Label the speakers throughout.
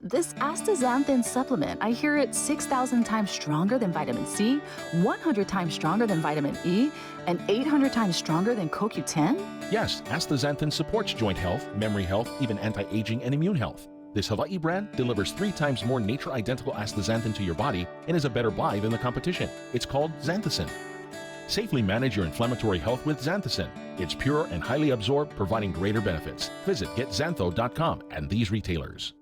Speaker 1: This astaxanthin supplement, I hear it's 6,000 times stronger than vitamin C, 100 times stronger than vitamin E, and 800 times stronger than CoQ10?
Speaker 2: Yes, astaxanthin supports joint health, memory health, even anti-aging and immune health. This Hawaii brand delivers 3 times more nature-identical astaxanthin to your body and is a better buy than the competition. It's called Xanthicin. Safely manage your inflammatory health with Xanthicin. It's pure and highly absorbed, providing greater benefits. Visit getxantho.com and these retailers.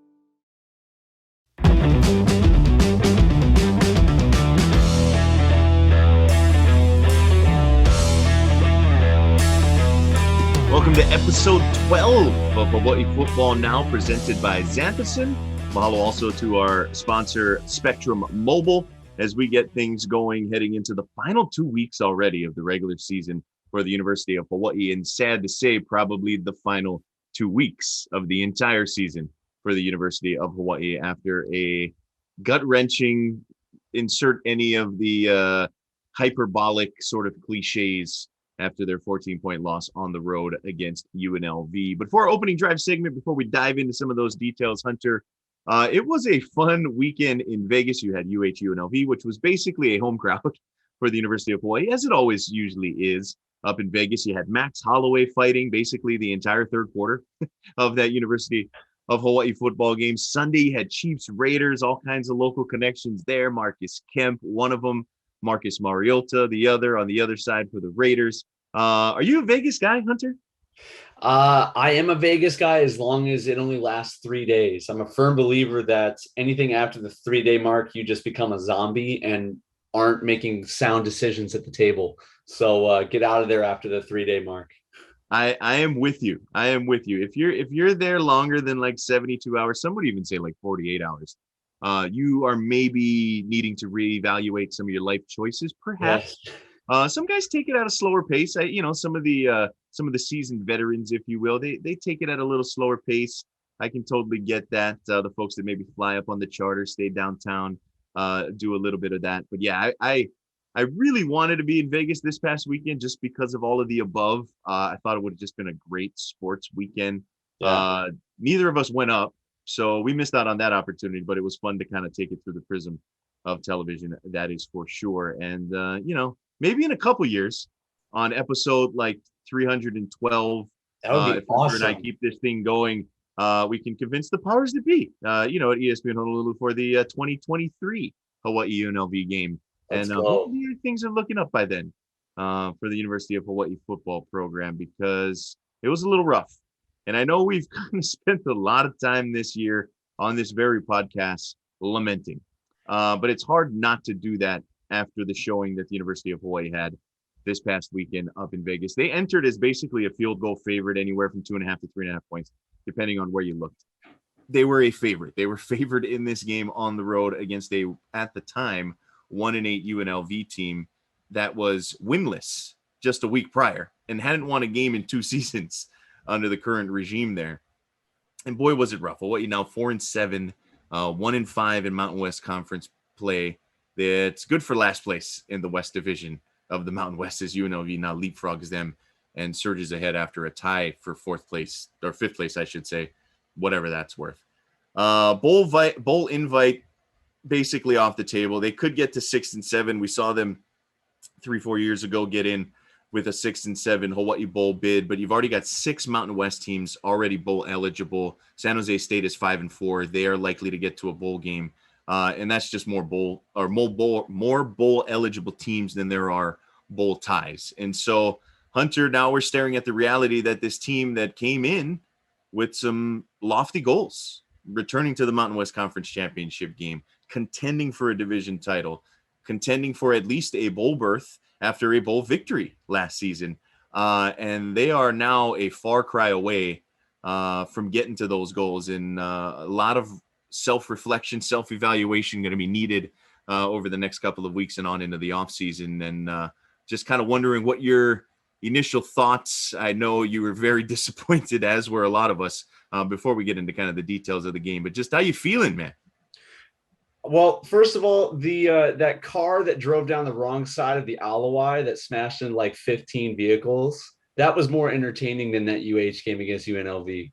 Speaker 3: Welcome to episode 12 of Hawai'i Football Now, presented by Xanthicin. Mahalo also to our sponsor, Spectrum Mobile, as we get things going heading into the final 2 weeks already of the regular season for the University of Hawaii. And sad to say, probably the final 2 weeks of the entire season for the University of Hawaii after a gut-wrenching, insert any of the hyperbolic sort of cliches after their 14-point loss on the road against UNLV. But for our opening drive segment, before we dive into some of those details, Hunter, it was a fun weekend in Vegas. You had UNLV, which was basically a home crowd for the University of Hawaii, as it always usually is up in Vegas. You had Max Holloway fighting basically the entire third quarter of that University of Hawaii football game. Sunday, you had Chiefs, Raiders, all kinds of local connections there. Marcus Kemp, one of them. Marcus Mariota, the other, on the other side for the Raiders. Are you a Vegas guy, Hunter?
Speaker 4: I am a Vegas guy as long as it only lasts 3 days. I'm a firm believer that anything after the 3-day mark, you just become a zombie and aren't making sound decisions at the table. So get out of there after the 3-day mark.
Speaker 3: I am with you. I am with you. If you're there longer than like 72 hours, some would even say like 48 hours. You are maybe needing to reevaluate some of your life choices, perhaps. Yes. Some guys take it at a slower pace. Some of the seasoned veterans, if you will, they take it at a little slower pace. I can totally get that. The folks that maybe fly up on the charter, stay downtown, do a little bit of that. But yeah, I really wanted to be in Vegas this past weekend just because of all of the above. I thought it would have just been a great sports weekend. Yeah. Neither of us went up, so we missed out on that opportunity, but it was fun to kind of take it through the prism of television. That is for sure. And, maybe in a couple years on episode like 312,
Speaker 4: that would be awesome.
Speaker 3: And I keep this thing going, we can convince the powers that be, at ESPN Honolulu for the 2023 Hawaii UNLV game. And hopefully things are looking up by then for the University of Hawaii football program, because it was a little rough. And I know we've kind of spent a lot of time this year on this very podcast lamenting. But it's hard not to do that after the showing that the University of Hawaii had this past weekend up in Vegas. They entered as basically a field goal favorite, anywhere from 2.5 to 3.5 points, depending on where you looked. They were a favorite. They were favored in this game on the road against at the time, 1-8 UNLV team that was winless just a week prior and hadn't won a game in 2 seasons under the current regime there. And boy, was it rough. Hawaii now 4-7, 1-5 in Mountain West Conference play. It's good for last place in the West Division of the Mountain West, as UNLV now leapfrogs them and surges ahead after a tie for 4th place, or 5th place, I should say, whatever that's worth. Bowl invite basically off the table. They could get to 6-7. We saw them 3-4 years ago get in with a 6-7 Hawaii Bowl bid, but you've already got 6 Mountain West teams already bowl eligible. San Jose State is 5-4. They are likely to get to a bowl game. And that's just more bowl eligible teams than there are bowl ties. And so, Hunter, now we're staring at the reality that this team that came in with some lofty goals, returning to the Mountain West Conference Championship game, contending for a division title, contending for at least a bowl berth after a bowl victory last season. And they are now a far cry away from getting to those goals. And a lot of self-reflection, self-evaluation going to be needed over the next couple of weeks and on into the offseason. And just kind of wondering what your initial thoughts. I know you were very disappointed, as were a lot of us, before we get into kind of the details of the game. But just how you feeling, man?
Speaker 4: Well, first of all, the that car that drove down the wrong side of the Alawai that smashed in like 15 vehicles, that was more entertaining than that UH game against UNLV.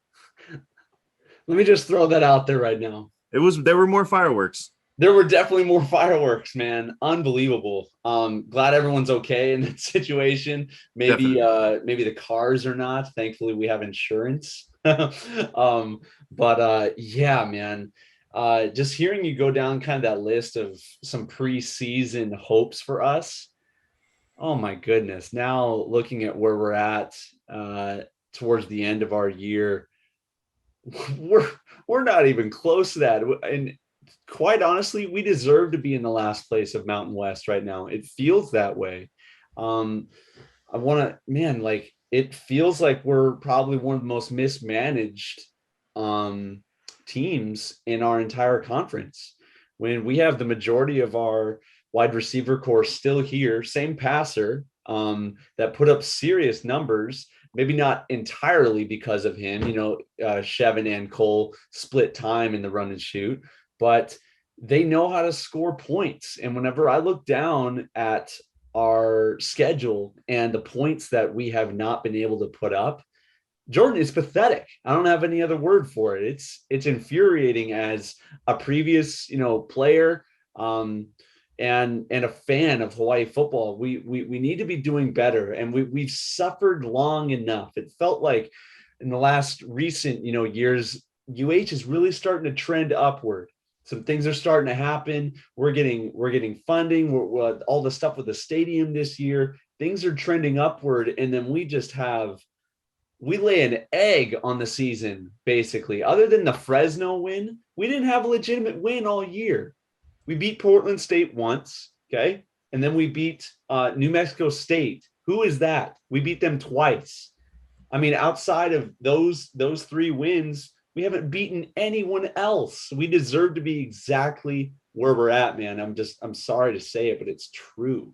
Speaker 4: Let me just throw that out there right now.
Speaker 3: There were more fireworks.
Speaker 4: There were definitely more fireworks, man. Unbelievable. Glad everyone's okay in that situation. Maybe the cars are not. Thankfully, we have insurance. Yeah, man. Just hearing you go down kind of that list of some preseason hopes for us. Oh my goodness. Now looking at where we're at towards the end of our year, we're not even close to that. And quite honestly, we deserve to be in the last place of Mountain West right now. It feels that way. I want to, man, like it feels like we're probably one of the most mismanaged teams in our entire conference. When we have the majority of our wide receiver core still here, same passer that put up serious numbers, maybe not entirely because of him, Chevin and Cole split time in the run and shoot, but they know how to score points. And whenever I look down at our schedule and the points that we have not been able to put up, Jordan, is pathetic. I don't have any other word for it. It's infuriating as a previous, player and a fan of Hawaii football. We need to be doing better, and we've suffered long enough. It felt like in the last recent, years, UH is really starting to trend upward. Some things are starting to happen. We're getting funding. We're all the stuff with the stadium this year. Things are trending upward, and then we lay an egg on the season, basically. Other than the Fresno win, we didn't have a legitimate win all year. We beat Portland State once, okay? And then we beat New Mexico State. Who is that? We beat them twice. I mean, outside of those three wins, we haven't beaten anyone else. We deserve to be exactly where we're at, man. I'm sorry to say it, but it's true.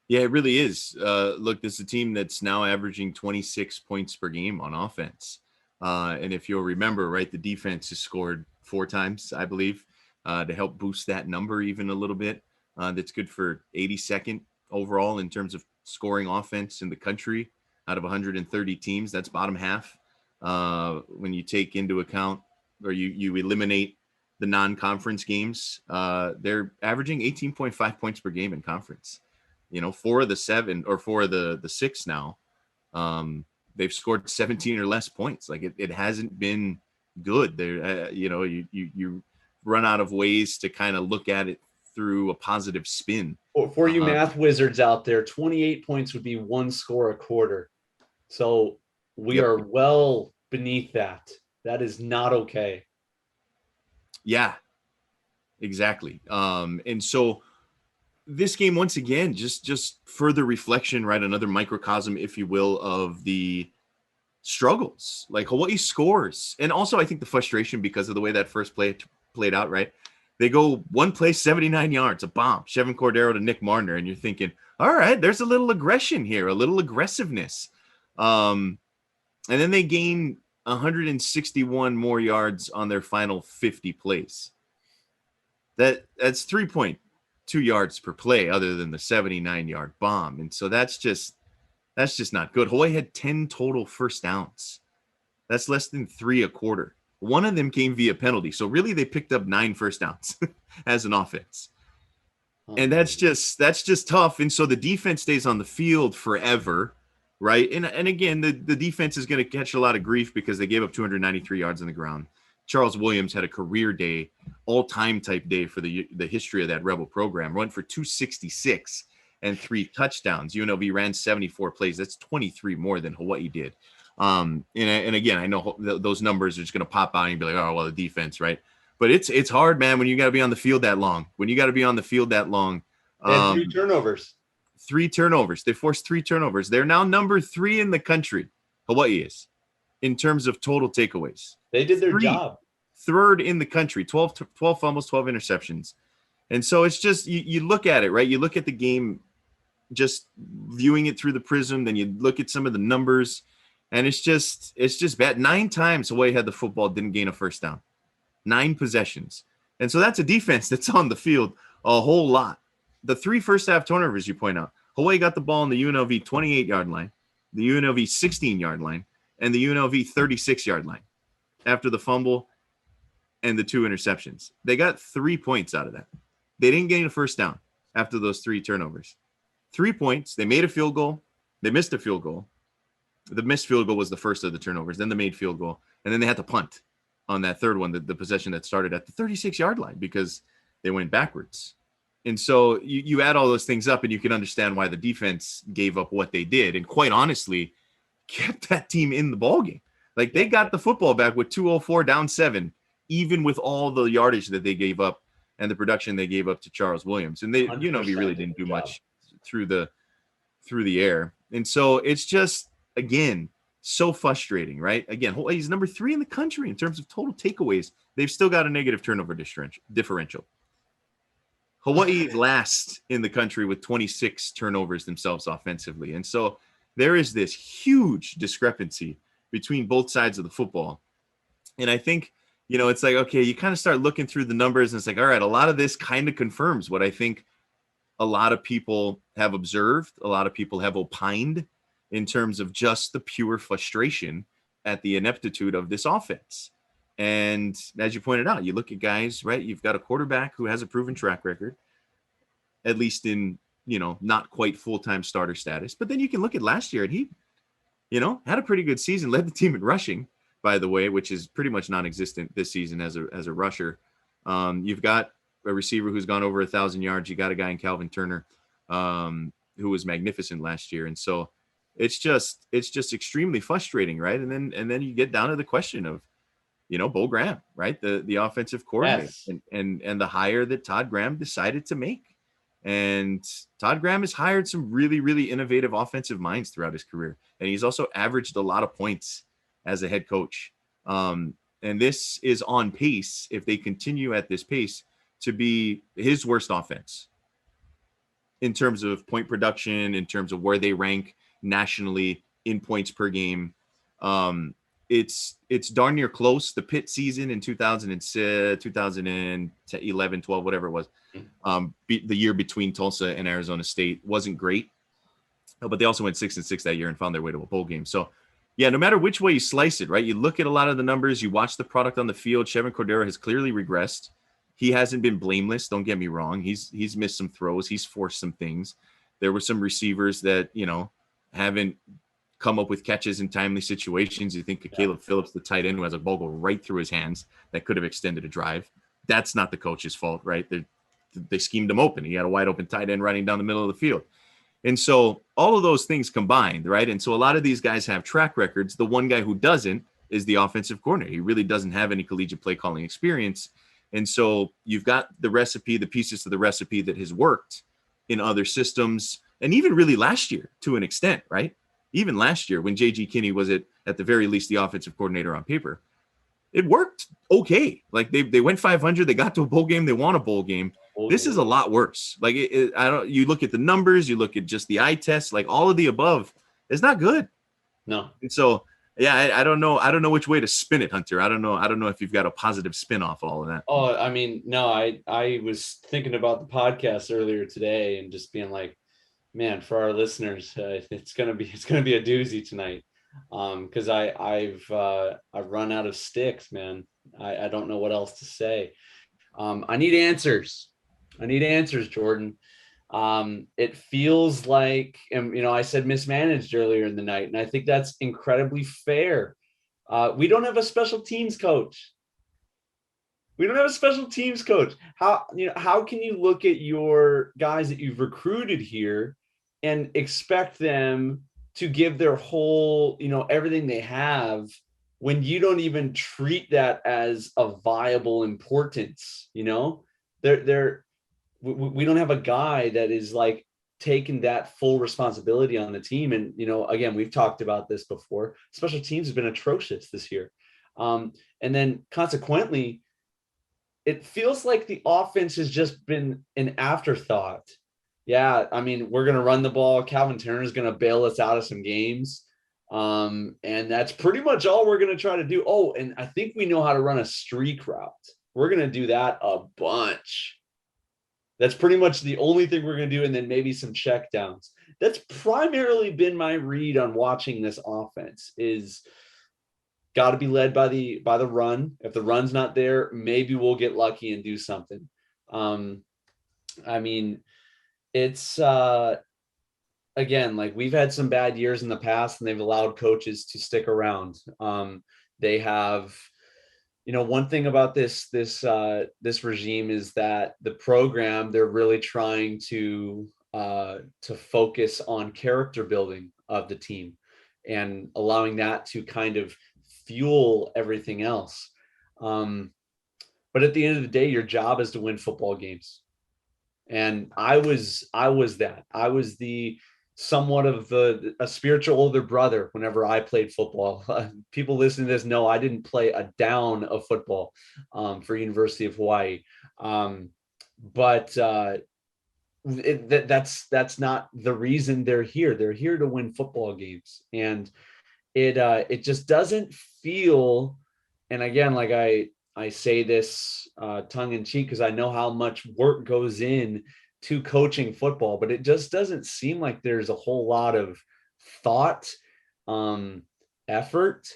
Speaker 3: Yeah, it really is. Look, this is a team that's now averaging 26 points per game on offense. And if you'll remember, right, the defense has scored 4 times, I believe, to help boost that number even a little bit. That's good for 82nd overall in terms of scoring offense in the country out of 130 teams. That's bottom half. When you take into account or you eliminate the non-conference games, they're averaging 18.5 points per game in conference. 4 of the 7 or 4 of the 6 now, they've scored 17 or less points. Like it hasn't been good there. You run out of ways to kind of look at it through a positive spin.
Speaker 4: For you math wizards out there, 28 points would be 1 score a quarter. So we are well beneath that. That is not okay.
Speaker 3: Yeah, exactly. And so this game, once again, just further reflection, right? Another microcosm, if you will, of the struggles. Like Hawaii scores. And also I think the frustration because of the way that first play played out, right? They go one play, 79 yards, a bomb, Chevin Cordero to Nick Marner. And you're thinking, all right, there's a little aggression here, a little aggressiveness. And then they gain 161 more yards on their final 50 plays. That's 3.2 yards per play other than the 79-yard bomb. And so that's just not good. Hawaii had 10 total first downs. That's less than 3 a quarter. One of them came via penalty. So really they picked up 9 first downs as an offense. And that's just tough. And so the defense stays on the field forever, right? And again, the defense is going to catch a lot of grief because they gave up 293 yards on the ground. Charles Williams had a career day, all-time type day for the history of that Rebel program. Went for 266 and 3 touchdowns. UNLV ran 74 plays. That's 23 more than Hawaii did. And again, I know those numbers are just going to pop out and be like, oh, well, the defense, right? But it's hard, man, when you got to be on the field that long. They had
Speaker 4: 3 turnovers.
Speaker 3: 3 turnovers. They forced 3 turnovers. They're now number 3 in the country. Hawaii is, in terms of total takeaways.
Speaker 4: They did their job.
Speaker 3: 3rd in the country, 12 fumbles, 12 interceptions. And so it's just, you look at it, right? You look at the game, just viewing it through the prism, then you look at some of the numbers, and it's just bad. 9 times Hawaii had the football, didn't gain a first down. 9 possessions. And so that's a defense that's on the field a whole lot. The 3 first half turnovers you point out, Hawaii got the ball on the UNLV 28-yard line, the UNLV 16-yard line, and the UNLV 36-yard line. After the fumble, and the 2 interceptions. They got 3 points out of that. They didn't gain a first down after those 3 turnovers. 3 points. They made a field goal. They missed a field goal. The missed field goal was the first of the turnovers. Then the made field goal. And then they had to punt on that third one, the possession that started at the 36-yard line because they went backwards. And so you add all those things up and you can understand why the defense gave up what they did. And quite honestly, kept that team in the ballgame. Like they got the football back with 2:04 down 7, even with all the yardage that they gave up and the production they gave up to Charles Williams. And they, UNLV really didn't do much through the air. And so it's just, again, so frustrating, right? Again, Hawaii's number 3 in the country in terms of total takeaways. They've still got a negative turnover differential. Hawaii last in the country with 26 turnovers themselves offensively. And so there is this huge discrepancy between both sides of the football. And I think, it's like, okay, you kind of start looking through the numbers and it's like, all right, a lot of this kind of confirms what I think a lot of people have observed, a lot of people have opined in terms of just the pure frustration at the ineptitude of this offense. And as you pointed out, you look at guys, right? You've got a quarterback who has a proven track record, at least in, not quite full-time starter status. But then you can look at last year and he, had a pretty good season, led the team in rushing, by the way, which is pretty much non-existent this season as a rusher. You've got a receiver who's gone over 1,000 yards. You got a guy in Calvin Turner who was magnificent last year. And so it's just extremely frustrating, right? And then you get down to the question of, Bo Graham, right? The offensive coordinator,
Speaker 4: Yes.
Speaker 3: and the hire that Todd Graham decided to make. And Todd Graham has hired some really, really innovative offensive minds throughout his career. And he's also averaged a lot of points as a head coach. And this is on pace, if they continue at this pace, to be his worst offense in terms of point production, in terms of where they rank nationally in points per game. It's darn near close. The Pitt season in 2011, 12, whatever it was, the year between Tulsa and Arizona State wasn't great, but they also went 6-6 that year and found their way to a bowl game. So yeah, no matter which way you slice it, right? You look at a lot of the numbers, you watch the product on the field. Chevin Cordero has clearly regressed. He hasn't been blameless. Don't get me wrong. He's missed some throws. He's forced some things. There were some receivers that, haven't come up with catches in timely situations. You think of Caleb Phillips, the tight end, who has a ball go right through his hands that could have extended a drive. That's not the coach's fault, right? They schemed him open. He had a wide open tight end running down the middle of the field. And so all of those things combined, right? And so a lot of these guys have track records. The one guy who doesn't is the offensive coordinator. He really doesn't have any collegiate play calling experience. And so you've got the recipe, the pieces of the recipe that has worked in other systems. And even really last year to an extent, right? Even last year when J.G. Kinney was at the very least the offensive coordinator on paper, it worked okay. Like they went 500, they got to a bowl game, they won a bowl game. This is a lot worse. Like you look at the numbers, you look at just the eye test, like all of the above is not good.
Speaker 4: No.
Speaker 3: And so, yeah, I don't know. I don't know which way to spin it, Hunter. I don't know if you've got a positive spin off all of that.
Speaker 4: Oh, I mean, no, I was thinking about the podcast earlier today and just being like, man, for our listeners, it's gonna be a doozy tonight, because I've run out of sticks, man. I don't know what else to say. I need answers. Jordan. It feels like, and I said mismanaged earlier in the night, and I think that's incredibly fair. We don't have a special teams coach. How can you look at your guys that you've recruited here and expect them to give their whole, everything they have when you don't even treat that as a viable importance? We don't have a guy that is like taking that full responsibility on the team. And, again, we've talked about this before. Special teams have been atrocious this year. And then consequently, it feels like the offense has just been an afterthought. Yeah, I mean, we're going to run the ball. Calvin Turner is going to bail us out of some games. And that's pretty much all we're going to try to do. Oh, and I think we know how to run a streak route. We're going to do that a bunch. That's pretty much the only thing we're going to do. And then maybe some check downs. That's primarily been my read on watching this offense is got to be led by the run. If the run's not there, maybe we'll get lucky and do something. I mean, it's again, like we've had some bad years in the past and they've allowed coaches to stick around. They have, one thing about this regime is that the program, they're really trying to focus on character building of the team and allowing that to kind of fuel everything else. But at the end of the day, your job is to win football games. And I was that. I was the somewhat of a spiritual older brother whenever I played football. People listening to this know I didn't play a down of football for University of Hawaii. But that's not the reason they're here. They're here to win football games. And it just doesn't feel, and again, like I say this tongue in cheek because I know how much work goes in to coaching football, but it just doesn't seem like there's a whole lot of thought, effort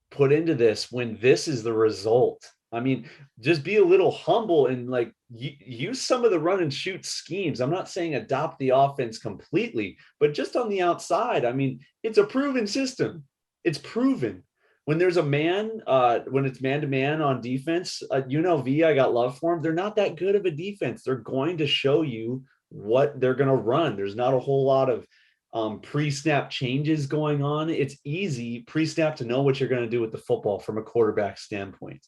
Speaker 4: put into this when this is the result. I mean, just be a little humble and like use some of the run and shoot schemes. I'm not saying adopt the offense completely, but just on the outside, I mean, it's a proven system. It's proven. When there's a man, when it's man-to-man on defense, UNLV, I got love for them. They're not that good of a defense. They're going to show you what they're going to run. There's not a whole lot of pre-snap changes going on. It's easy pre-snap to know what you're going to do with the football from a quarterback standpoint.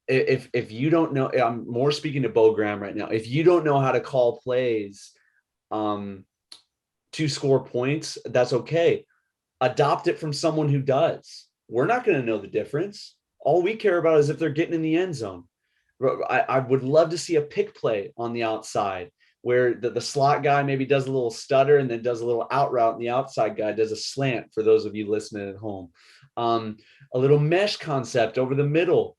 Speaker 4: If you don't know, I'm more speaking to Bo Graham right now. If you don't know how to call plays to score points, that's okay. Adopt it from someone who does. We're not going to know the difference. All we care about is if they're getting in the end zone. I would love to see a pick play on the outside where the slot guy maybe does a little stutter and then does a little out route, and the outside guy does a slant for those of you listening at home. A little mesh concept over the middle.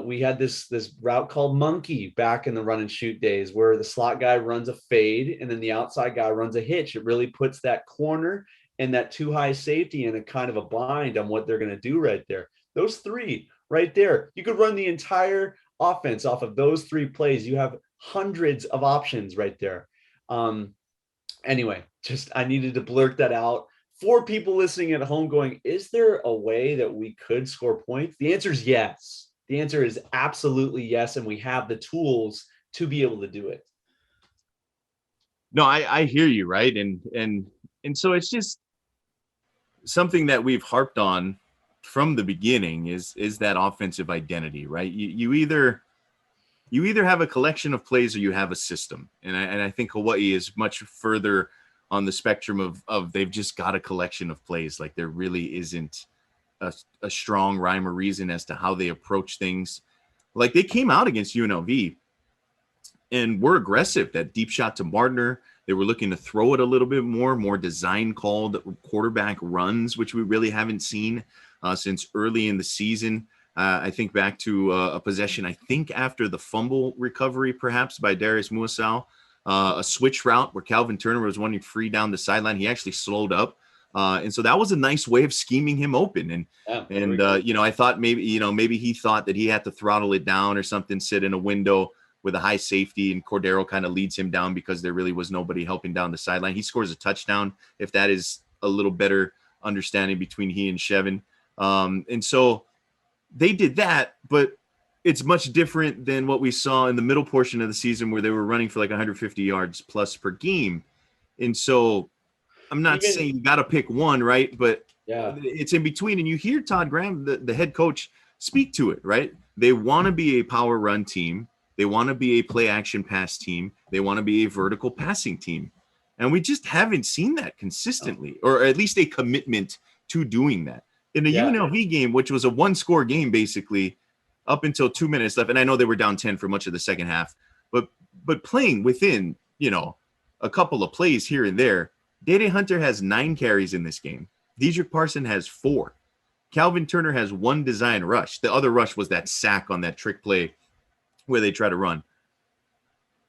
Speaker 4: We had this route called monkey back in the run and shoot days where the slot guy runs a fade and then the outside guy runs a hitch. It really puts that corner and that too high safety in a kind of a bind on what they're going to do right there. Those three right there, you could run the entire offense off of those three plays. You have hundreds of options right there. Anyway, just I needed to blurt that out for people listening at home going, is there a way that we could score points? The answer is yes. The answer is absolutely yes. And we have the tools to be able to do it.
Speaker 3: No, I hear you. Right. And so it's just something that we've harped on from the beginning is that offensive identity, right? You either have a collection of plays or you have a system. And I think Hawaii is much further on the spectrum of they've just got a collection of plays. Like there really isn't a strong rhyme or reason as to how they approach things. Like they came out against UNLV and were aggressive. That deep shot to Mardner, they were looking to throw it a little bit more design called quarterback runs, which we really haven't seen since early in the season. I think back to a possession, I think after the fumble recovery, perhaps by Darius Muasau, a switch route where Calvin Turner was running free down the sideline. He actually slowed up. And so that was a nice way of scheming him open. I thought maybe he thought that he had to throttle it down or something, sit in a window with a high safety, and Cordero kind of leads him down because there really was nobody helping down the sideline. He scores a touchdown, if that is a little better understanding between he and Shevin. And so they did that, but it's much different than what we saw in the middle portion of the season where they were running for like 150 yards plus per game. And so I'm not saying you got to pick one, right? But yeah, it's in between. And you hear Todd Graham, the head coach, speak to it, right? They want to be a power run team. They want to be a play action pass team. They want to be a vertical passing team. And we just haven't seen that consistently, or at least a commitment to doing that. In the UNLV game, which was a one-score game basically up until 2 minutes left, and I know they were down 10 for much of the second half, but playing within, a couple of plays here and there, Dede Hunter has 9 carries in this game. Dedrick Parson has 4. Calvin Turner has 1 design rush. The other rush was that sack on that trick play where they try to run.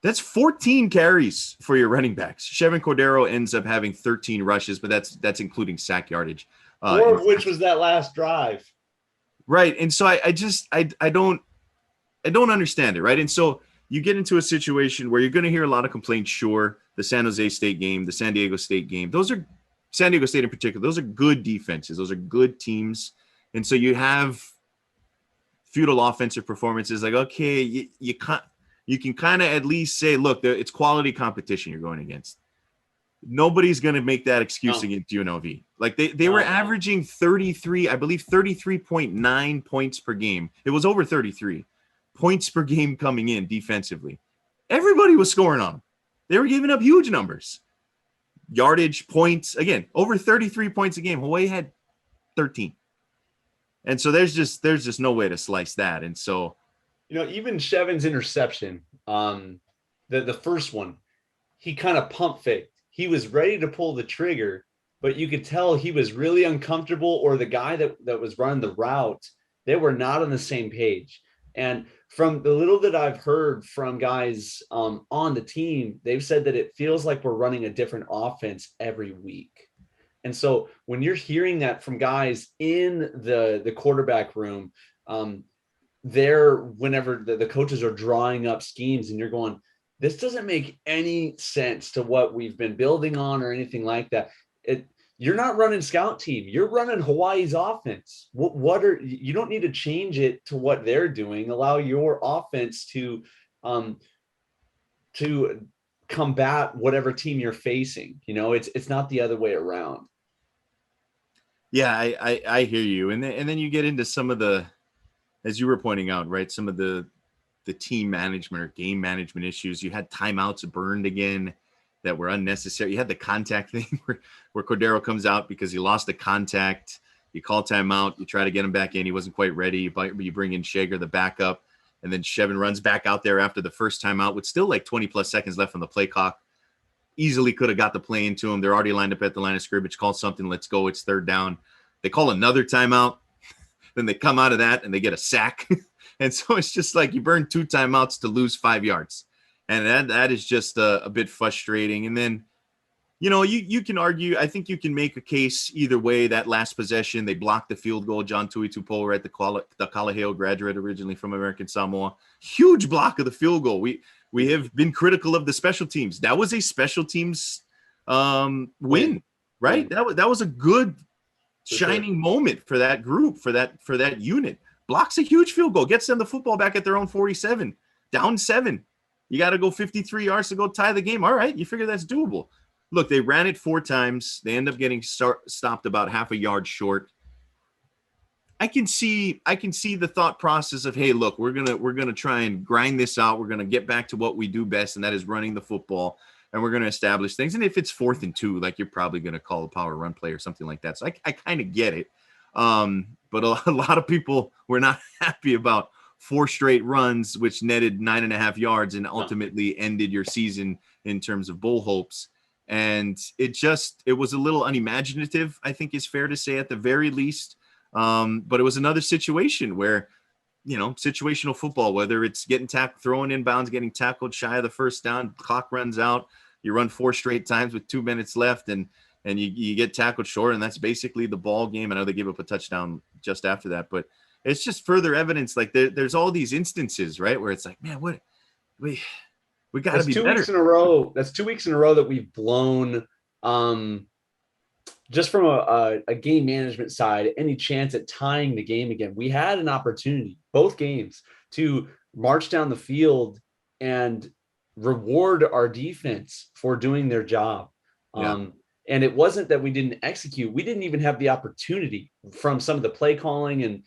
Speaker 3: That's 14 carries for your running backs. Shevin Cordero ends up having 13 rushes, but that's including sack yardage.
Speaker 4: Four of which was that last drive.
Speaker 3: Right. And so I don't understand it. Right. And so you get into a situation where you're going to hear a lot of complaints. Sure. The San Jose State game, the San Diego State game, those are San Diego State in particular. Those are good defenses. Those are good teams. And so you have futile offensive performances. Like, okay, you can kind of at least say, look, it's quality competition you're going against. Nobody's going to make that excuse against UNLV. Like they were averaging 33.9 points per game. It was over 33 points per game coming in defensively. Everybody was scoring on them. They were giving up huge numbers. Yardage, points, again, over 33 points a game. Hawaii had 13. And so there's just no way to slice that. And so,
Speaker 4: even Chevin's interception, the first one, he kind of pump faked. He was ready to pull the trigger, but you could tell he was really uncomfortable, or the guy that was running the route, they were not on the same page. And from the little that I've heard from guys on the team, they've said that it feels like we're running a different offense every week. And so when you're hearing that from guys in the quarterback room, whenever the coaches are drawing up schemes and you're going, this doesn't make any sense to what we've been building on or anything like that. You're not running scout team. You're running Hawaii's offense. You don't need to change it to what they're doing. Allow your offense to combat whatever team you're facing. It's not the other way around.
Speaker 3: Yeah, I hear you. And then you get into some of the, as you were pointing out, right, some of the team management or game management issues. You had timeouts burned again that were unnecessary. You had the contact thing where Cordero comes out because he lost the contact. You call timeout. You try to get him back in. He wasn't quite ready. You bring in Shager, the backup, and then Chevin runs back out there after the first timeout with still like 20-plus seconds left on the play clock. Easily could have got the play into him. They're already lined up at the line of scrimmage. Call something. Let's go. It's third down. They call another timeout. Then they come out of that and they get a sack. And so it's just like you burn 2 timeouts to lose 5 yards. And that is just a bit frustrating. And then, you can argue, I think you can make a case either way. That last possession, they blocked the field goal. John Tuitupo, right, the Kalaheo graduate originally from American Samoa. Huge block of the field goal. We have been critical of the special teams. That was a special teams win, right? That was a good shining moment for that group, for that unit. Blocks a huge field goal, gets them the football back at their own 47, down 7. You got to go 53 yards to go tie the game. All right, you figure that's doable. Look, they ran it 4 times. They end up getting stopped about half a yard short. I can see the thought process of, hey, look, we're gonna try and grind this out. We're gonna get back to what we do best, and that is running the football. And we're gonna establish things. And if it's 4th and 2, like you're probably gonna call a power run play or something like that. So I kind of get it. But a lot of people were not happy about 4 straight runs, which netted 9.5 yards and ultimately ended your season in terms of bowl hopes. And it was a little unimaginative, I think is fair to say at the very least. But it was another situation where, situational football, whether it's getting throwing inbounds, getting tackled shy of the first down, clock runs out, you run 4 straight times with 2 minutes left and you get tackled short, and that's basically the ball game. I know they gave up a touchdown just after that, but it's just further evidence. Like there's all these instances, right, where it's like, man, what we got to be better. 2
Speaker 4: weeks in a row. That's 2 weeks in a row that we've blown. Just from a game management side, any chance at tying the game again. We had an opportunity, both games, to march down the field and reward our defense for doing their job.
Speaker 3: Yeah.
Speaker 4: And it wasn't that we didn't execute. We didn't even have the opportunity from some of the play calling. And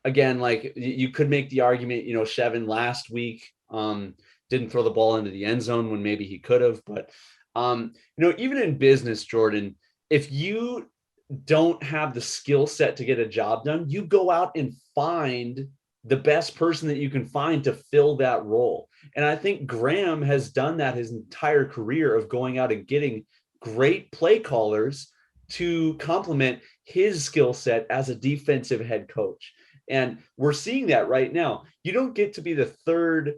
Speaker 4: again, like you could make the argument, Chevin last week didn't throw the ball into the end zone when maybe he could have. But, even in business, Jordan, if you don't have the skill set to get a job done, you go out and find the best person that you can find to fill that role. And I think Graham has done that his entire career of going out and getting great play callers to complement his skill set as a defensive head coach. And we're seeing that right now. You don't get to be the third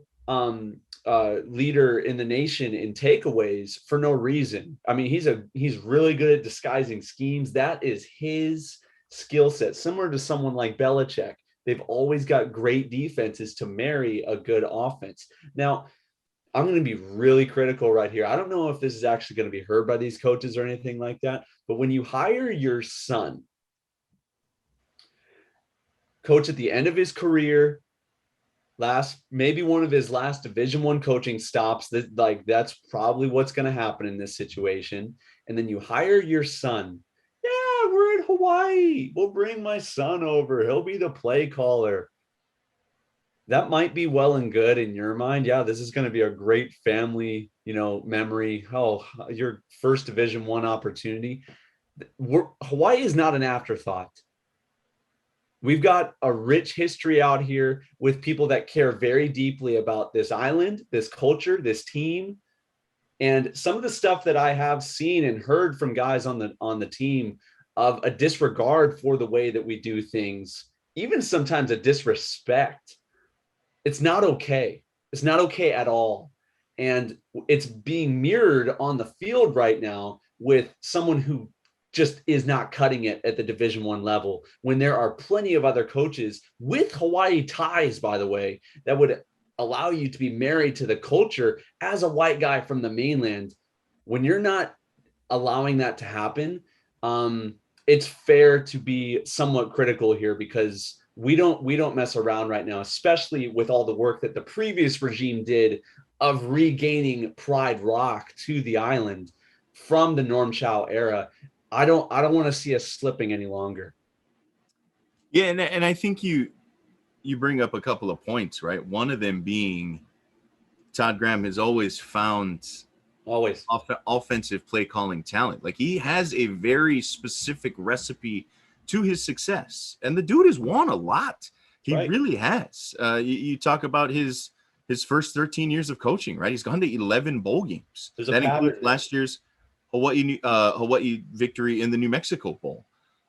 Speaker 4: leader in the nation in takeaways for no reason. I mean, he's really good at disguising schemes. That is his skill set, similar to someone like Belichick. They've always got great defenses to marry a good offense. Now, I'm going to be really critical right here. I don't know if this is actually going to be heard by these coaches or anything like that, but when you hire your son, coach at the end of his career, maybe one of his last Division I coaching stops, that's probably what's going to happen in this situation. And then you hire your son. Yeah, we're in Hawaii. We'll bring my son over. He'll be the play caller. That might be well and good in your mind. Yeah, this is going to be a great family, memory. Oh, your first Division I opportunity. Hawaii is not an afterthought. We've got a rich history out here with people that care very deeply about this island, this culture, this team. And some of the stuff that I have seen and heard from guys on the team of a disregard for the way that we do things, even sometimes a disrespect. It's not okay. It's not okay at all. And it's being mirrored on the field right now with someone who just is not cutting it at the Division I level, when there are plenty of other coaches with Hawaii ties, by the way, that would allow you to be married to the culture as a white guy from the mainland. When you're not allowing that to happen, it's fair to be somewhat critical here, because we don't mess around right now, especially with all the work that the previous regime did of regaining Pride Rock to the island from the Norm Chow era. I don't want to see us slipping any longer.
Speaker 3: Yeah, and I think you bring up a couple of points, right? One of them being Todd Graham has always found offensive play calling talent. Like, he has a very specific recipe to his success, and the dude has won a lot. He really has. You talk about his first 13 years of coaching, right? He's gone to 11 bowl games. That includes last year's Hawaii victory in the New Mexico Bowl.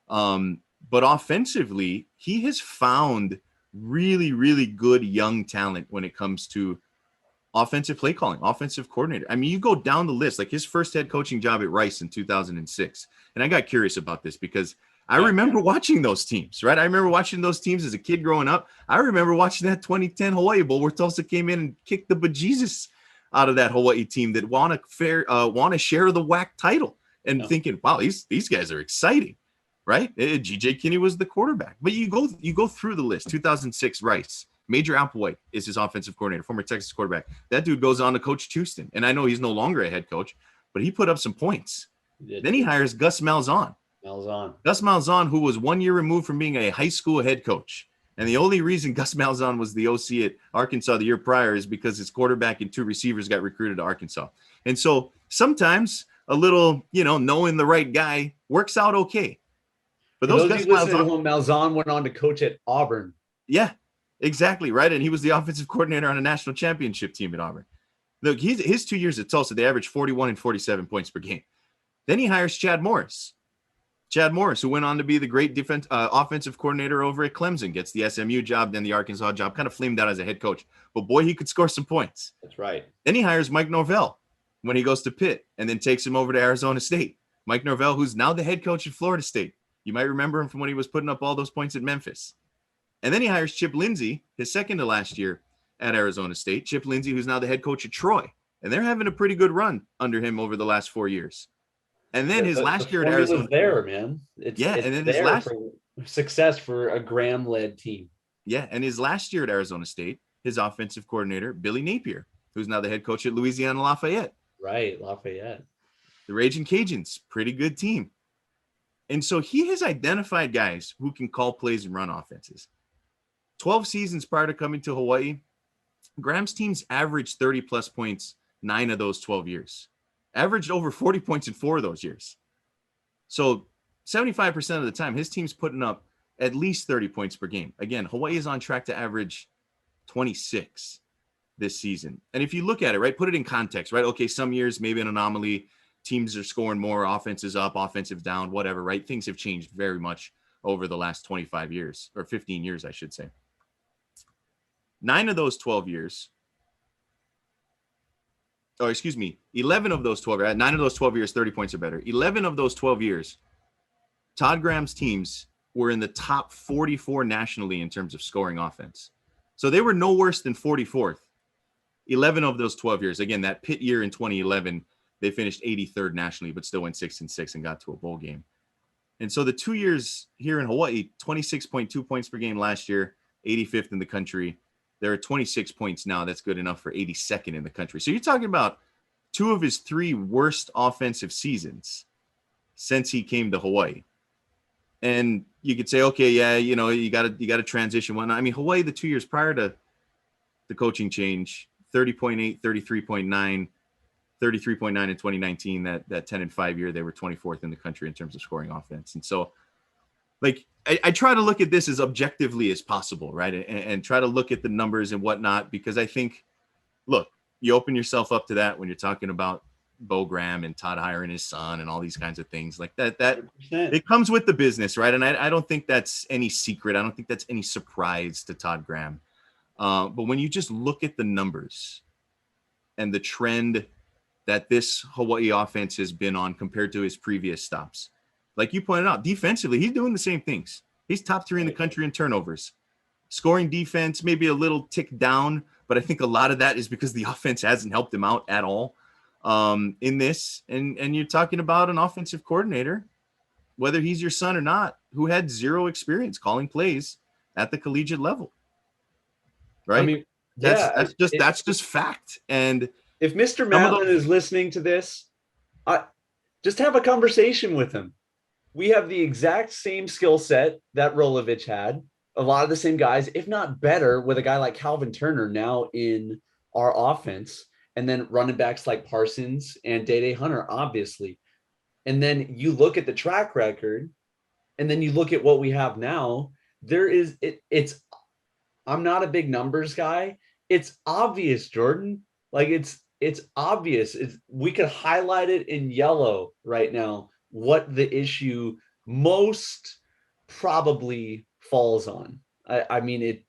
Speaker 3: But offensively, he has found really, really good young talent when it comes to offensive play calling, offensive coordinator. I mean, you go down the list, like his first head coaching job at Rice in 2006. And I got curious about this because I remember watching those teams, right? I remember watching those teams as a kid growing up. I remember watching that 2010 Hawaii Bowl where Tulsa came in and kicked the bejesus out of that Hawaii team that want to share the WAC title, and thinking, wow, these guys are exciting, right? GJ Kinney was the quarterback. But you go through the list. 2006 Rice, Major Applewhite is his offensive coordinator, former Texas quarterback. That dude goes on to coach Houston, and I know he's no longer a head coach, but he put up some points. Then he hires Gus Malzahn. Gus Malzahn, who was 1 year removed from being a high school head coach. And the only reason Gus Malzahn was the OC at Arkansas the year prior is because his quarterback and 2 receivers got recruited to Arkansas. And so sometimes a little, knowing the right guy works out okay. But those Gus
Speaker 4: Malzahn went on to coach at Auburn.
Speaker 3: Yeah, exactly, right. And he was the offensive coordinator on a national championship team at Auburn. Look, his 2 years at Tulsa, they averaged 41 and 47 points per game. Then he hires Chad Morris, who went on to be the great offensive coordinator over at Clemson, gets the SMU job, then the Arkansas job, kind of flamed out as a head coach. But boy, he could score some points.
Speaker 4: That's right.
Speaker 3: Then he hires Mike Norvell when he goes to Pitt, and then takes him over to Arizona State. Mike Norvell, who's now the head coach at Florida State. You might remember him from when he was putting up all those points at Memphis. And then he hires Chip Lindsey, his second to last year at Arizona State. Chip Lindsey, who's now the head coach at Troy. And they're having a pretty good run under him over the last 4 years. And then his last year at Arizona,
Speaker 4: there, man. And then his last
Speaker 3: success
Speaker 4: for a Graham-led team.
Speaker 3: Yeah, and his last year at Arizona State, his offensive coordinator, Billy Napier, who's now the head coach at Louisiana Lafayette.
Speaker 4: Right, Lafayette.
Speaker 3: The Raging Cajuns, pretty good team. And so he has identified guys who can call plays and run offenses. 12 seasons prior to coming to Hawaii, Graham's teams averaged 30-plus points 9 of those 12 years. Averaged over 40 points in 4 of those years. So 75% of the time, his team's putting up at least 30 points per game. Again, Hawaii is on track to average 26 this season. And if you look at it, right, put it in context, right? Okay, some years, maybe an anomaly. Teams are scoring more, offenses up, offensive down, whatever, right? Things have changed very much over the last 25 years, or 15 years, I should say. 9 of those 12 years, 11 of those 12, 9 of those 12 years, 30 points or better. 11 of those 12 years, Todd Graham's teams were in the top 44 nationally in terms of scoring offense. So they were no worse than 44th. 11 of those 12 years. Again, that Pitt year in 2011, they finished 83rd nationally, but still went 6-6 and got to a bowl game. And so the 2 years here in Hawaii, 26.2 points per game last year, 85th in the country. There are 26 points now. That's good enough for 82nd in the country. So you're talking about 2 of his 3 worst offensive seasons since he came to Hawaii. And you could say, okay, yeah, you know, you got to transition one. I mean, Hawaii, the 2 years prior to the coaching change, 30.8, 33.9, 33.9 in 2019, that 10-5 year, they were 24th in the country in terms of scoring offense. And so, like, I try to look at this as objectively as possible, right? And try to look at the numbers and whatnot, because I think, look, you open yourself up to that when you're talking about Bo Graham and Todd hiring his son and all these kinds of things like that. That 100%. It comes with the business, right? And I don't think that's any secret. I don't think that's any surprise to Todd Graham. But when you just look at the numbers and the trend that this Hawaii offense has been on compared to his previous stops, like you pointed out, defensively, he's doing the same things. He's top 3 in the country in turnovers. Scoring defense, maybe a little tick down, but I think a lot of that is because the offense hasn't helped him out at all in this. And you're talking about an offensive coordinator, whether he's your son or not, who had 0 experience calling plays at the collegiate level. Right? I mean, that's just fact. And
Speaker 4: if Mr. Matlin is listening to this, just have a conversation with him. We have the exact same skill set that Rolovich had, a lot of the same guys, if not better, with a guy like Calvin Turner now in our offense, and then running backs like Parsons and Day Hunter, obviously. And then you look at the track record, and then you look at what we have now. It's I'm not a big numbers guy. It's obvious, Jordan. Like it's obvious. We could highlight it in yellow right now what the issue most probably falls on. I mean,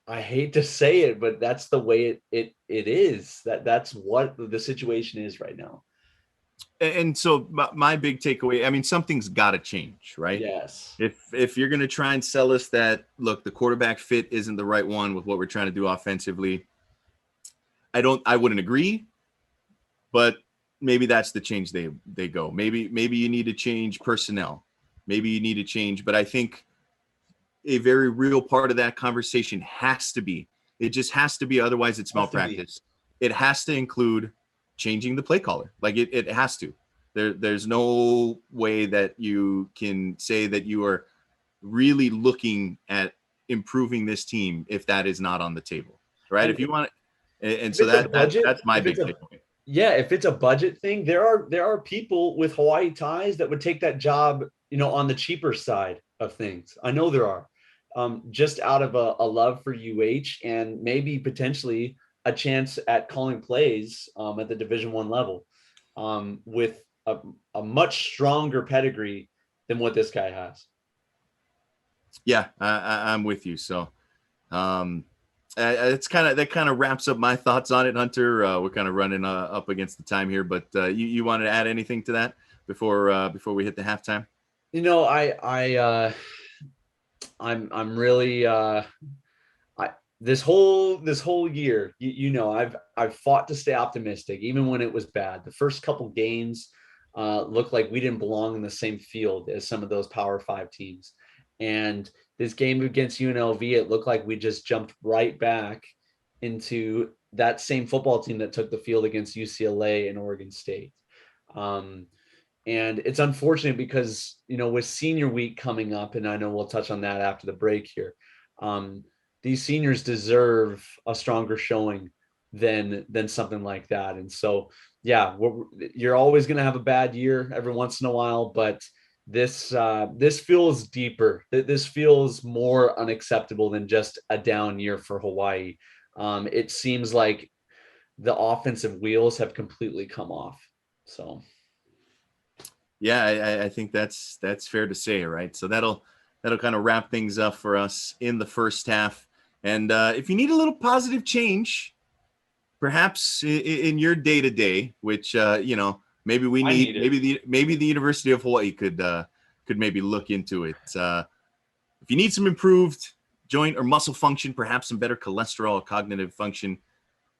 Speaker 4: I hate to say it, but that's the way it is. That's what the situation is right now.
Speaker 3: And so my big takeaway, I mean, something's got to change, right?
Speaker 4: Yes.
Speaker 3: If you're going to try and sell us that, look, the quarterback fit isn't the right one with what we're trying to do offensively, I wouldn't agree, but maybe that's the change they go. Maybe you need to change personnel. Maybe you need to change, but I think a very real part of that conversation has to be, it just has to be, otherwise it's malpractice. It has to include changing the play caller. Like it has to. There's no way that you can say that you are really looking at improving this team if that is not on the table, right? If you want it, and so that's my big takeaway.
Speaker 4: Yeah, if it's a budget thing, there are people with Hawaii ties that would take that job, on the cheaper side of things. I know there are, just out of a love for UH and maybe potentially a chance at calling plays at the Division I level with a much stronger pedigree than what this guy has.
Speaker 3: Yeah, I'm with you. So that kind of wraps up my thoughts on it, Hunter. We're kind of running up against the time here, but you wanted to add anything to that before we hit the halftime?
Speaker 4: I'm really this whole year, I've fought to stay optimistic, even when it was bad. The first couple games looked like we didn't belong in the same field as some of those Power 5 teams. And this game against UNLV, it looked like we just jumped right back into that same football team that took the field against UCLA and Oregon State. And it's unfortunate because, with senior week coming up, and I know we'll touch on that after the break here, these seniors deserve a stronger showing than something like that. And so, yeah, you're always going to have a bad year every once in a while, but this feels deeper. This feels more unacceptable than just a down year for Hawaii. It seems like the offensive wheels have completely come off. So,
Speaker 3: yeah, I think that's fair to say, right? So that'll kind of wrap things up for us in the first half. And if you need a little positive change, perhaps in your day-to-day, which maybe we need, maybe the University of Hawaii could maybe look into it. If you need some improved joint or muscle function, perhaps some better cholesterol or cognitive function,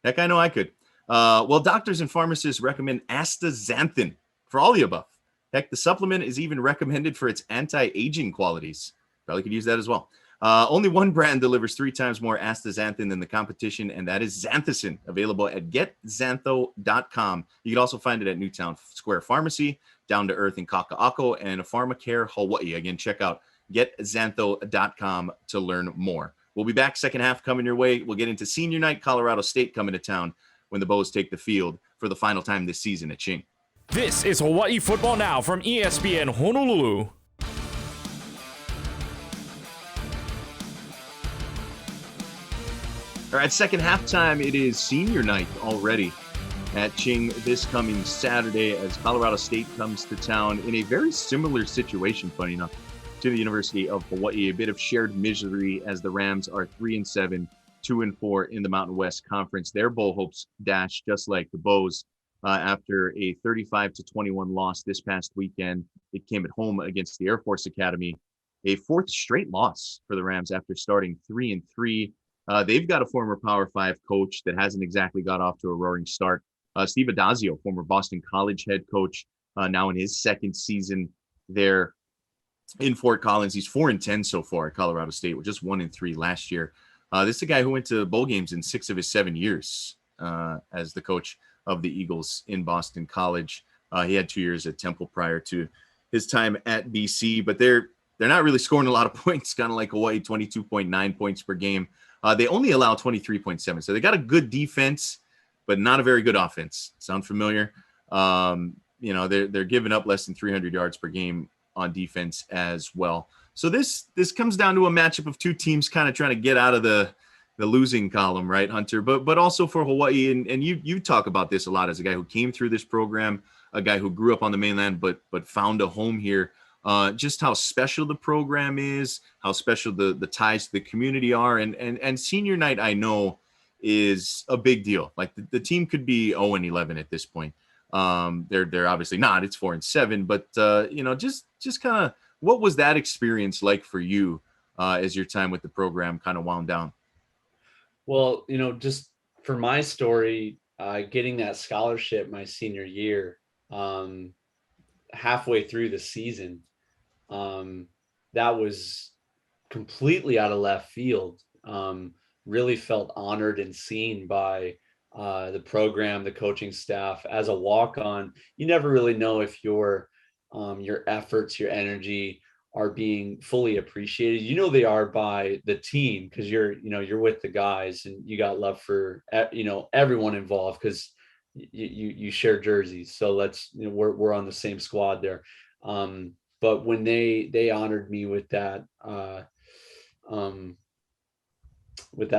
Speaker 3: heck, I know I could. Well, doctors and pharmacists recommend astaxanthin for all the above. Heck, the supplement is even recommended for its anti-aging qualities. Probably could use that as well. Only one brand delivers 3 times more astaxanthin than the competition, and that is Xanthicin, available at getxantho.com. You can also find it at Newtown Square Pharmacy, Down to Earth in Kaka'ako, and PharmaCare Hawaii. Again, check out getxantho.com to learn more. We'll be back second half coming your way. We'll get into senior night. Colorado State coming to town when the Bows take the field for the final time this season at Ching.
Speaker 5: This is Hawai'i Football Now from ESPN Honolulu.
Speaker 3: All right, second halftime, it is senior night already at Ching this coming Saturday as Colorado State comes to town in a very similar situation, funny enough, to the University of Hawaii. A bit of shared misery as the Rams are 3-7, 2-4 in the Mountain West Conference. Their bowl hopes dash just like the Bows after a 35-21 loss this past weekend. It came at home against the Air Force Academy. A 4th straight loss for the Rams after starting 3-3. They've got a former Power 5 coach that hasn't exactly got off to a roaring start. Steve Adazio, former Boston College head coach, now in his second season there in Fort Collins. He's 4-10 so far at Colorado State, with just 1-3 last year. This is a guy who went to bowl games in 6 of his 7 years as the coach of the Eagles in Boston College. He had 2 years at Temple prior to his time at BC, but they're not really scoring a lot of points, kind of like Hawaii, 22.9 points per game. They only allow 23.7. So they got a good defense, but not a very good offense. Sound familiar? They're giving up less than 300 yards per game on defense as well. So this comes down to a matchup of two teams kind of trying to get out of the losing column, right, Hunter? But also for Hawaii, and you talk about this a lot as a guy who came through this program, a guy who grew up on the mainland but found a home here. Just how special the program is, how special the ties to the community are, and senior night, I know, is a big deal. Like the team could be 0-11 at this point. They're obviously not. It's 4-7, but just kind of what was that experience like for you as your time with the program kind of wound down?
Speaker 4: Well, just for my story, getting that scholarship my senior year, halfway through the season, that was completely out of left field. Really felt honored and seen by the program, the coaching staff. As a walk-on, you never really know if your efforts, your energy are being fully appreciated. They are by the team, because you're with the guys and you got love for everyone involved, because you share jerseys. So we're on the same squad there. But when they honored me with that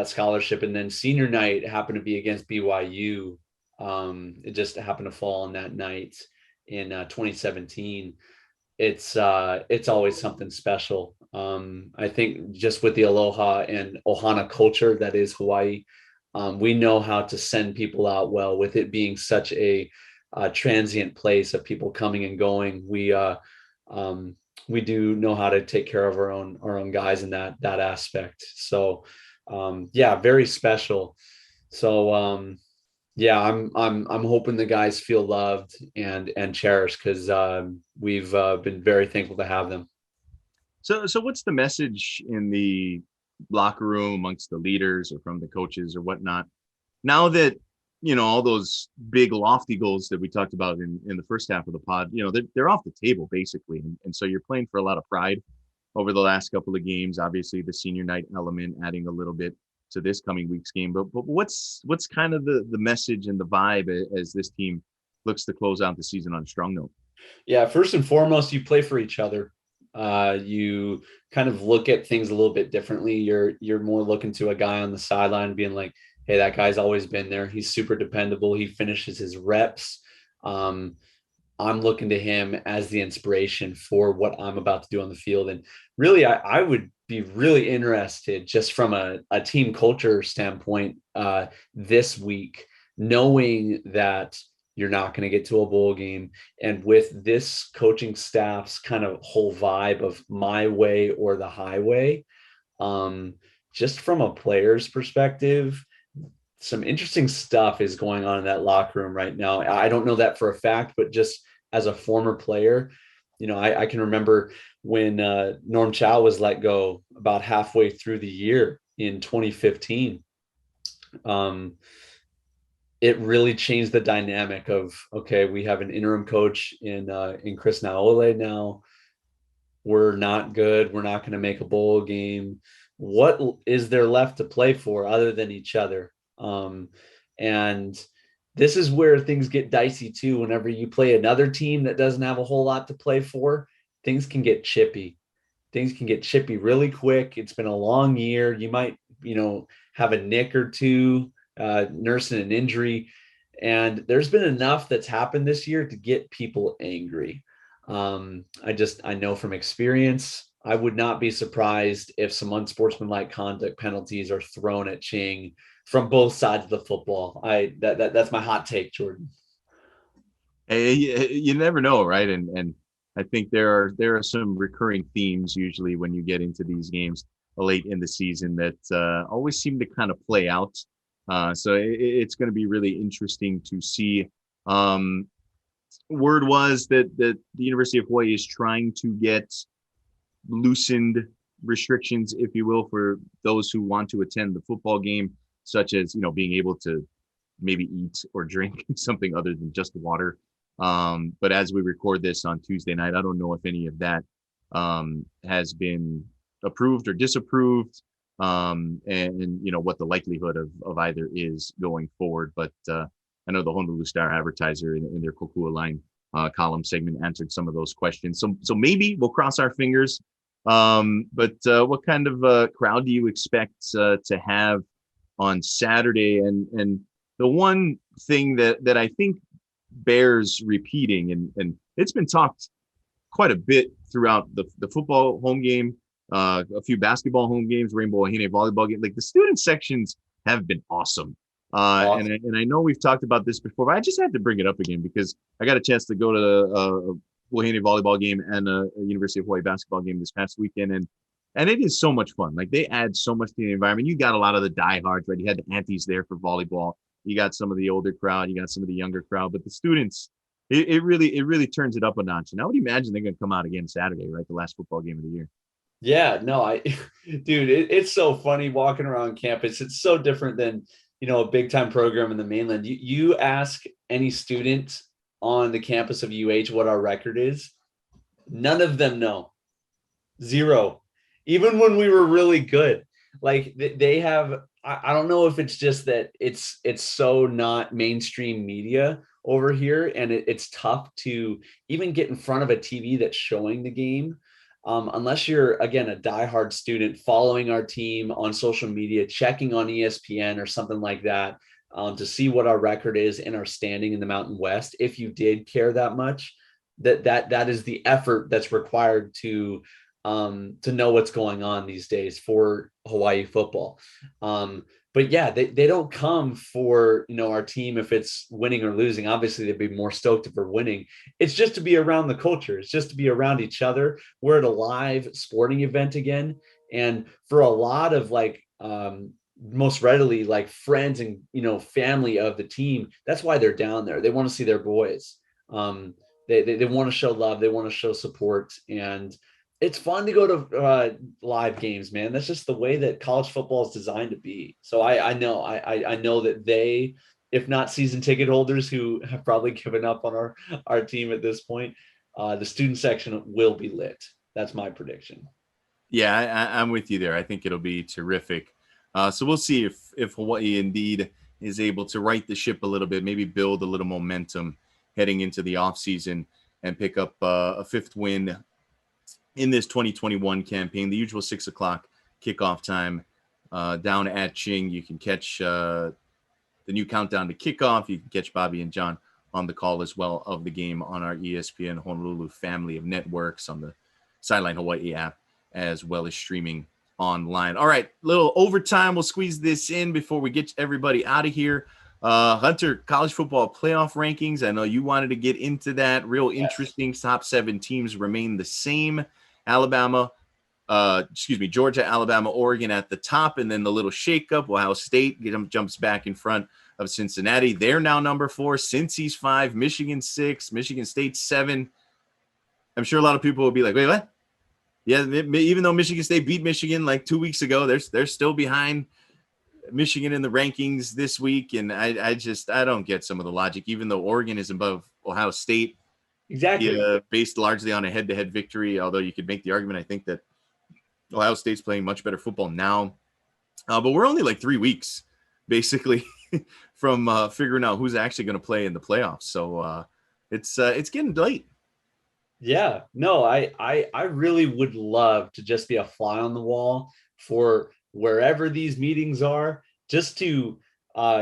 Speaker 4: scholarship, and then senior night happened to be against BYU. It just happened to fall on that night in 2017. It's always something special. I think just with the aloha and ohana culture that is Hawaii, we know how to send people out well. With it being such a transient place of people coming and going, we do know how to take care of our own guys in that aspect. So very special. So I'm hoping the guys feel loved and cherished, because we've been very thankful to have them.
Speaker 3: So what's the message in the locker room amongst the leaders or from the coaches or whatnot, now that all those big lofty goals that we talked about in the first half of the pod, they're off the table basically, and so you're playing for a lot of pride over the last couple of games? Obviously the senior night element adding a little bit to this coming week's game, but what's kind of the message and the vibe as this team looks to close out the season on a strong note?
Speaker 4: Yeah, first and foremost, you play for each other. You kind of look at things a little bit differently. You're more looking to a guy on the sideline being like, hey, that guy's always been there. He's super dependable. He finishes his reps. I'm looking to him as the inspiration for what I'm about to do on the field. And really, I would be really interested, just from a team culture standpoint, this week, knowing that you're not going to get to a bowl game. And with this coaching staff's kind of whole vibe of my way or the highway, just from a player's perspective, some interesting stuff is going on in that locker room right now. I don't know that for a fact, but just as a former player, I can remember when Norm Chow was let go about halfway through the year in 2015. It really changed the dynamic of, okay, we have an interim coach in Chris Naole now. We're not good. We're not going to make a bowl game. What is there left to play for other than each other? And this is where things get dicey too. Whenever you play another team that doesn't have a whole lot to play for, things can get chippy. Things can get chippy really quick. It's been a long year. You might, have a nick or two, nursing an injury. And there's been enough that's happened this year to get people angry. I know from experience, I would not be surprised if some unsportsmanlike conduct penalties are thrown at Ching from both sides of the football. That's my hot take, Jordan.
Speaker 3: Hey, you never know, right? And I think there are some recurring themes usually when you get into these games late in the season that always seem to kind of play out. So it's going to be really interesting to see. Word was that the University of Hawaii is trying to get loosened restrictions, if you will, for those who want to attend the football game, such as, being able to maybe eat or drink something other than just water. But as we record this on Tuesday night, I don't know if any of that has been approved or disapproved, and what the likelihood of either is going forward. But I know the Honolulu Star Advertiser in their Kokua Line column segment answered some of those questions. So maybe we'll cross our fingers. But what kind of crowd do you expect to have on Saturday? And the one thing that I think bears repeating, and it's been talked quite a bit throughout the football home game, a few basketball home games, Rainbow Wahine volleyball game. Like, the student sections have been awesome. Awesome. And I know we've talked about this before, but I just had to bring it up again because I got a chance to go to a Wahine volleyball game and a University of Hawaii basketball game this past weekend, and it is so much fun. Like, they add so much to the environment. You got a lot of the diehards, right? You had the aunties there for volleyball. You got some of the older crowd. You got some of the younger crowd. But the students, it really turns it up a notch. And I would imagine they're going to come out again Saturday, right? The last football game of the year.
Speaker 4: Yeah, no, dude, it's so funny walking around campus. It's so different than, a big time program in the mainland. You ask any student on the campus of UH what our record is, none of them know. Zero. Even when we were really good, like they have, I don't know if it's just that it's so not mainstream media over here, and it's tough to even get in front of a TV that's showing the game. Unless you're, again, a diehard student following our team on social media, checking on ESPN or something like that, to see what our record is and our standing in the Mountain West. If you did care that much, that is the effort that's required to know what's going on these days for Hawaii football. But yeah, they don't come for, our team if it's winning or losing. Obviously, they'd be more stoked if we're winning. It's just to be around the culture. It's just to be around each other. We're at a live sporting event again. And for a lot of most readily friends and, family of the team, that's why they're down there. They want to see their boys. They want to show love. They want to show support. And it's fun to go to live games, man. That's just the way that college football is designed to be. So I know that they, if not season ticket holders who have probably given up on our team at this point, the student section will be lit. That's my prediction.
Speaker 3: Yeah, I'm with you there. I think it'll be terrific. So we'll see if Hawaii indeed is able to right the ship a little bit, maybe build a little momentum heading into the offseason and pick up a fifth win in this 2021 campaign. The usual 6:00 kickoff time down at Ching. You can catch the new countdown to kickoff. You can catch Bobby and John on the call as well of the game on our ESPN Honolulu family of networks, on the Sideline Hawaii app, as well as streaming online. All right, little overtime. We'll squeeze this in before we get everybody out of here. Hunter, college football playoff rankings. I know you wanted to get into that. Real interesting. Top 7 teams remain the same. Georgia, Alabama, Oregon at the top, and then the little shakeup. Ohio State jumps back in front of Cincinnati. They're now number 4. Cincy's 5, Michigan 6, Michigan State 7. I'm sure a lot of people will be like, wait, what? Yeah, even though Michigan State beat Michigan like 2 weeks ago, they're still behind Michigan in the rankings this week. And I don't get some of the logic, even though Oregon is above Ohio State.
Speaker 4: Exactly.
Speaker 3: Based largely on a head-to-head victory, although you could make the argument, I think, that Ohio State's playing much better football now. But we're only like 3 weeks, basically, from figuring out who's actually going to play in the playoffs. So it's getting late.
Speaker 4: Yeah, no, I really would love to just be a fly on the wall for wherever these meetings are, just to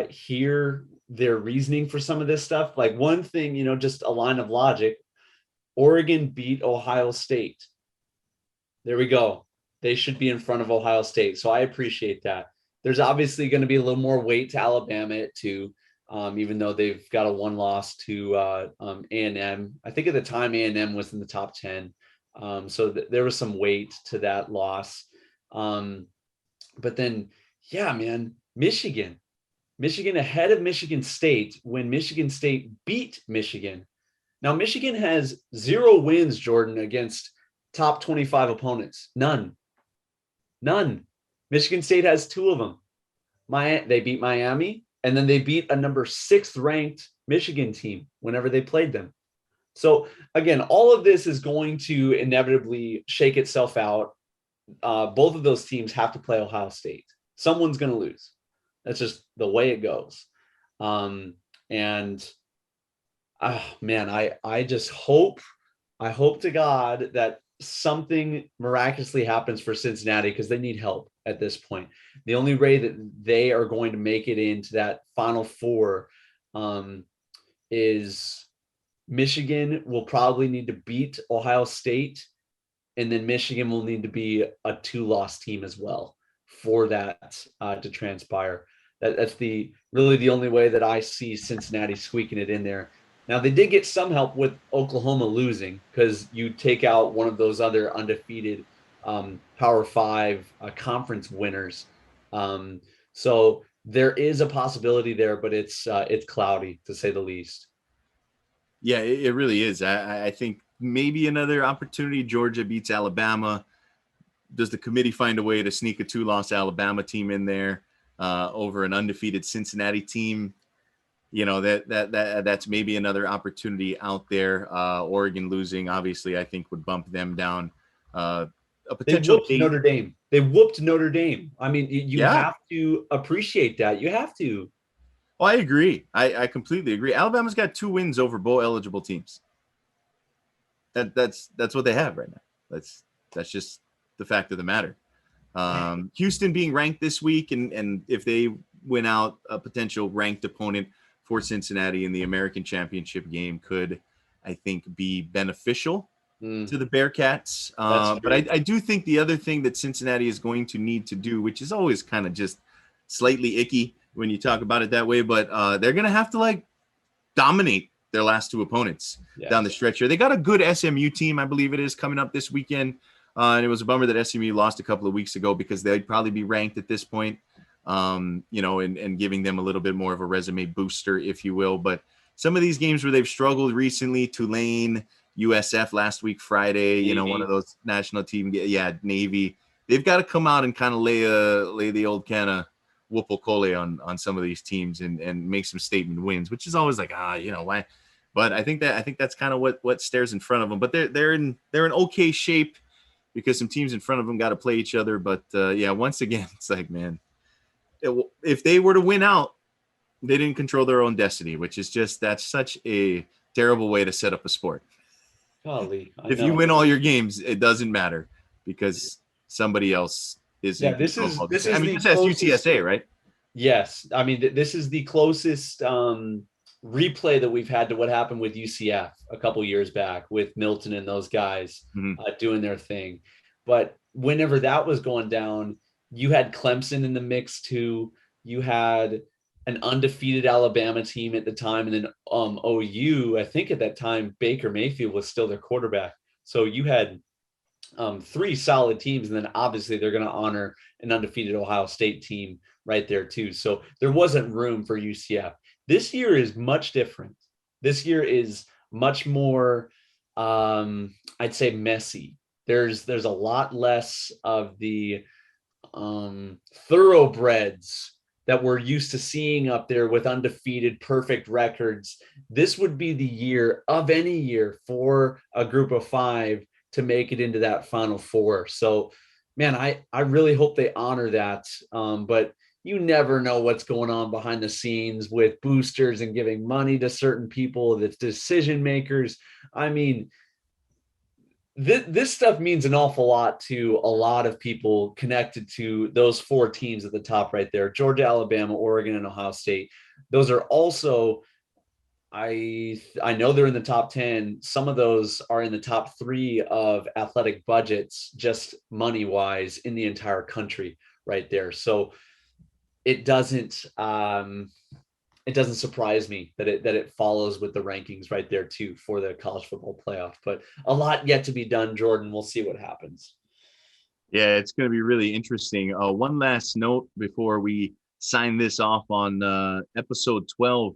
Speaker 4: hear their reasoning for some of this stuff. Like one thing, just a line of logic. Oregon beat Ohio State. There we go. They should be in front of Ohio State. So I appreciate that. There's obviously going to be a little more weight to Alabama at 2, even though they've got a 1 loss to A&M. I think at the time A&M was in the top 10. So there was some weight to that loss. But then, yeah, man, Michigan ahead of Michigan State when Michigan State beat Michigan. Now, Michigan has 0 wins, Jordan, against top 25 opponents. None. Michigan State has 2 of them. They beat Miami, and then they beat a number 6th ranked Michigan team whenever they played them. So again, all of this is going to inevitably shake itself out. Both of those teams have to play Ohio State. Someone's going to lose. That's just the way it goes. Man, I just hope to God that something miraculously happens for Cincinnati, because they need help at this point. The only way that they are going to make it into that Final Four is Michigan will probably need to beat Ohio State, and then Michigan will need to be a 2-loss team as well for that to transpire. That's really the only way that I see Cincinnati squeaking it in there. Now, they did get some help with Oklahoma losing, because you take out one of those other undefeated Power 5 conference winners. So there is a possibility there, but it's cloudy, to say the least.
Speaker 3: Yeah, it really is. I think maybe another opportunity. Georgia beats Alabama. Does the committee find a way to sneak a 2-loss Alabama team in there over an undefeated Cincinnati team? That's maybe another opportunity out there. Oregon losing, obviously, I think would bump them down. A potential
Speaker 4: Notre Dame. They whooped Notre Dame. I mean, you have to appreciate that. You have to.
Speaker 3: Oh, I agree. I completely agree. Alabama's got 2 wins over bowl eligible teams. That's what they have right now. That's just the fact of the matter. Houston being ranked this week, and if they win out, a potential ranked opponent for Cincinnati in the American Championship game could, I think, be beneficial to the Bearcats. But I do think the other thing that Cincinnati is going to need to do, which is always kind of just slightly icky when you talk about it that way, but they're going to have to dominate their last 2 opponents down the stretch here. They got a good SMU team, I believe it is, coming up this weekend. And it was a bummer that SMU lost a couple of weeks ago, because they'd probably be ranked at this point. And giving them a little bit more of a resume booster, if you will. But some of these games where they've struggled recently, Tulane, USF last week, Friday,
Speaker 4: Navy.
Speaker 3: One of those national team, Navy, they've got to come out and kind of lay the old kind of whoop-a-cole on some of these teams and make some statement wins, which is always like, why? But I think that's kind of what stares in front of them. But they're in okay shape, because some teams in front of them got to play each other. But once again, it's like, man, if they were to win out, they didn't control their own destiny, which is that's such a terrible way to set up a sport.
Speaker 4: Golly,
Speaker 3: if you win all your games, it doesn't matter, because somebody else is.
Speaker 4: Yeah, this is
Speaker 3: just as UTSA, right?
Speaker 4: Yes, I mean this is the closest replay that we've had to what happened with UCF a couple years back with Milton and those guys doing their thing. But whenever that was going down, you had Clemson in the mix too. You had an undefeated Alabama team at the time. And then OU, I think at that time, Baker Mayfield was still their quarterback. So you had 3 solid teams. And then obviously they're going to honor an undefeated Ohio State team right there too. So there wasn't room for UCF. This year is much different. This year is much more, I'd say, messy. There's a lot less of the thoroughbreds that we're used to seeing up there with undefeated, perfect records. This would be the year of any year for a group of 5 to make it into that Final Four. So, man, I really hope they honor that. But you never know what's going on behind the scenes with boosters and giving money to certain people, the decision makers. I mean, this stuff means an awful lot to a lot of people connected to those 4 teams at the top right there: Georgia, Alabama, Oregon, and Ohio State. Those are also, I know they're in the top 10. Some of those are in the top 3 of athletic budgets, just money wise, in the entire country right there. So it doesn't surprise me that it follows with the rankings right there too for the college football playoff. But a lot yet to be done, Jordan. We'll see what happens.
Speaker 3: Yeah, it's going to be really interesting. One last note before we sign this off on episode 12.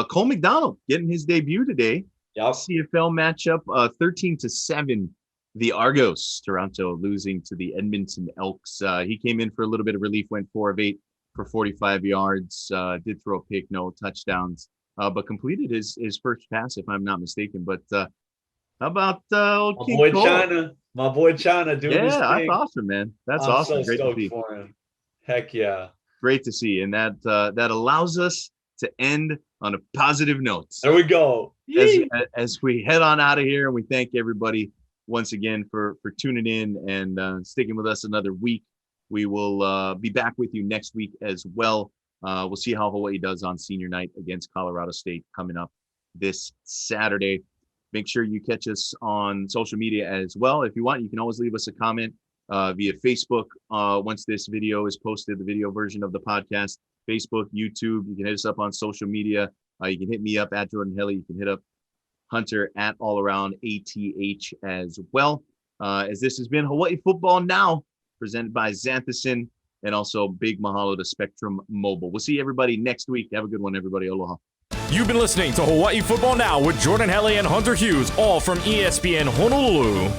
Speaker 3: Cole Mcdonald getting his debut today.
Speaker 4: Yep.
Speaker 3: CFL matchup, 13-7. The Argos, Toronto losing to the Edmonton Elks. He came in for a little bit of relief, went 4 of 8 for 45 yards, did throw a pick, no touchdowns, but completed his first pass, if I'm not mistaken. But how about old
Speaker 4: my
Speaker 3: King
Speaker 4: boy
Speaker 3: Cole?
Speaker 4: China doing his thing.
Speaker 3: That's awesome, man. That's awesome.
Speaker 4: So
Speaker 3: Great to
Speaker 4: stoked
Speaker 3: see.
Speaker 4: for him. Heck yeah.
Speaker 3: Great to see. And that allows us to end on a positive note.
Speaker 4: There we go.
Speaker 3: As we head on out of here, and we thank everybody once again for tuning in and sticking with us another week. We will be back with you next week as well. We'll see how Hawaii does on senior night against Colorado State coming up this Saturday. Make sure you catch us on social media as well. If you want, you can always leave us a comment via Facebook. Once this video is posted, the video version of the podcast, Facebook, YouTube, you can hit us up on social media. You can hit me up at Jordan Helle. You can hit up Hunter at All Around ATH as well. As this has been Hawai'i Football Now, presented by Xanthison, and also big mahalo to Spectrum Mobile. We'll see everybody next week. Have a good one, everybody. Aloha.
Speaker 5: You've been listening to Hawai'i Football Now with Jordan Helle and Hunter Hughes, all from ESPN Honolulu.